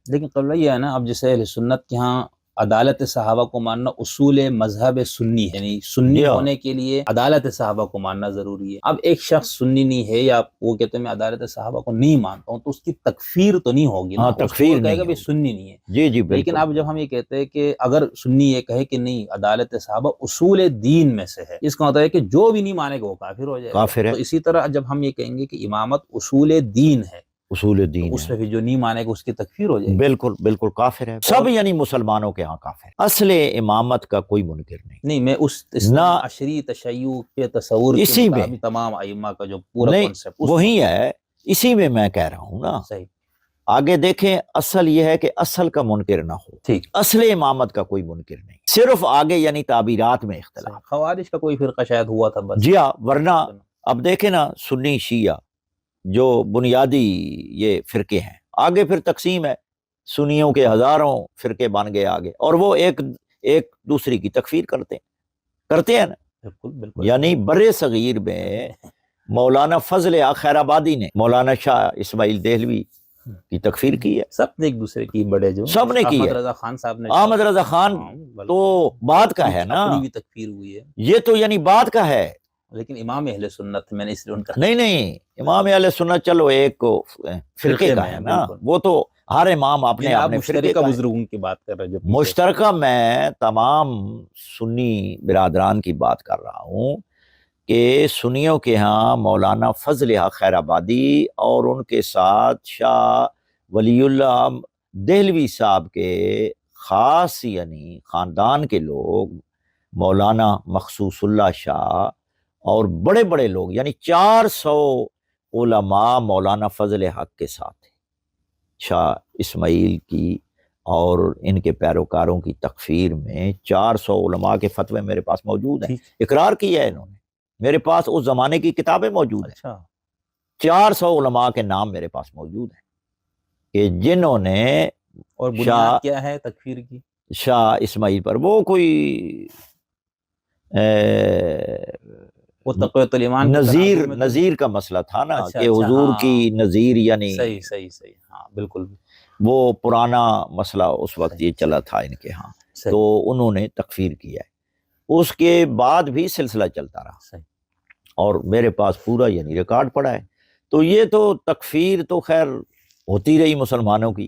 لیکن قبلہ یہ ہے نا، اب جیسے اہل سنت کے ہاں عدالت صحابہ کو ماننا اصول مذہب سنی ہے، یعنی سنی ہونے کے لیے عدالت صحابہ کو ماننا ضروری ہے۔ اب ایک شخص سنی نہیں ہے یا وہ کہتے ہیں میں عدالت صحابہ کو نہیں مانتا ہوں، تو اس کی تکفیر تو نہیں ہوگی نا، ہاں اس کو تکفیر کہے نہیں گا بھی ہوگی۔ سنی نہیں ہے۔ جی جی لیکن بالکل۔ اب جب ہم یہ کہتے ہیں کہ اگر سنی یہ کہے کہ نہیں عدالت صحابہ اصول دین میں سے ہے، اس کا مطلب ہے کہ جو بھی نہیں مانے گا وہ کافر ہو جائے گا۔ کافر ہے۔ تو اسی طرح جب ہم یہ کہیں گے کہ امامت اصول دین ہے، اصول تو دین اس ہے، میں بھی جو نہیں مانے گا اس کی تکفیر ہو جائے گی۔ بالکل بالکل کافر ہے سب، یعنی مسلمانوں کے ہاں کافر ہے۔ اصل امامت کا کوئی منکر نہیں میں اس نہ عشری تشیع کے تصور کے اسی میں، مطابق تمام ائمہ کا جو پورا نہیں کانسیپٹ وہی ہے، اسی میں کہہ رہا ہوں نا۔ صحیح، آگے دیکھیں، اصل یہ ہے کہ اصل کا منکر نہ ہو، ٹھیک۔ اصل امامت کا کوئی منکر نہیں، صرف آگے یعنی تعبیرات میں اختلاف۔ خوارج کا کوئی فرقہ شاید ہوا تھا بس۔ جی ہاں، ورنہ اب دیکھیں نا، سنی شیعہ جو بنیادی یہ فرقے ہیں، آگے پھر تقسیم ہے، سنیوں کے ہزاروں فرقے بن گئے آگے، اور وہ ایک دوسری کی تکفیر کرتے ہیں نا۔ بالکل بالکل، یعنی بر صغیر میں مولانا فضل خیر آبادی نے مولانا شاہ اسماعیل دہلوی کی تکفیر کی ہے، سب نے ایک دوسرے کی بڑے جو سب نے کی ہے۔ احمد رضا خان صاحب نے، احمد رضا خان تو بعد کا ہے نا، اپنی بھی تکفیر ہوئی ہے، یہ تو یعنی بعد کا ہے۔ لیکن امام اہل سنت میں نے اس لیے ان کا نہیں امام اہل سنت چلو ایک فرقے کا ہے نا، وہ تو ہر امام اپنے اپنے فرقے مشترکہ کا ہے۔ بزرگوں کی بات کر رہے جو مشترکہ میں تمام سنی برادران کی بات کر رہا ہوں کہ سنیوں کے ہاں مولانا فضل خیر آبادی اور ان کے ساتھ شاہ ولی اللہ دہلوی صاحب کے خاص یعنی خاندان کے لوگ، مولانا مخصوص اللہ شاہ اور بڑے بڑے لوگ، یعنی 400 علماء مولانا فضل حق کے ساتھ ہیں۔ شاہ اسماعیل کی اور ان کے پیروکاروں کی تکفیر میں 400 علماء کے فتوے میرے پاس موجود ہیں، اقرار کیا ہے انہوں نے، میرے پاس اس زمانے کی کتابیں موجود ہیں۔ 400 علماء کے نام میرے پاس موجود ہیں کہ جنہوں نے، اور بنیاد کیا ہے تکفیر کی؟ شاہ اسماعیل پر وہ کوئی نذیر کا مسئلہ تھا نا، کہ حضور کی نذیر، یعنی صحیح ہاں بالکل، وہ پرانا مسئلہ اس وقت یہ چلا تھا ان کے ہاں، تو انہوں نے تکفیر کیا ہے۔ اس کے بعد بھی سلسلہ چلتا رہا، اور میرے پاس پورا یعنی ریکارڈ پڑا ہے۔ تو یہ تو تکفیر تو خیر ہوتی رہی مسلمانوں کی،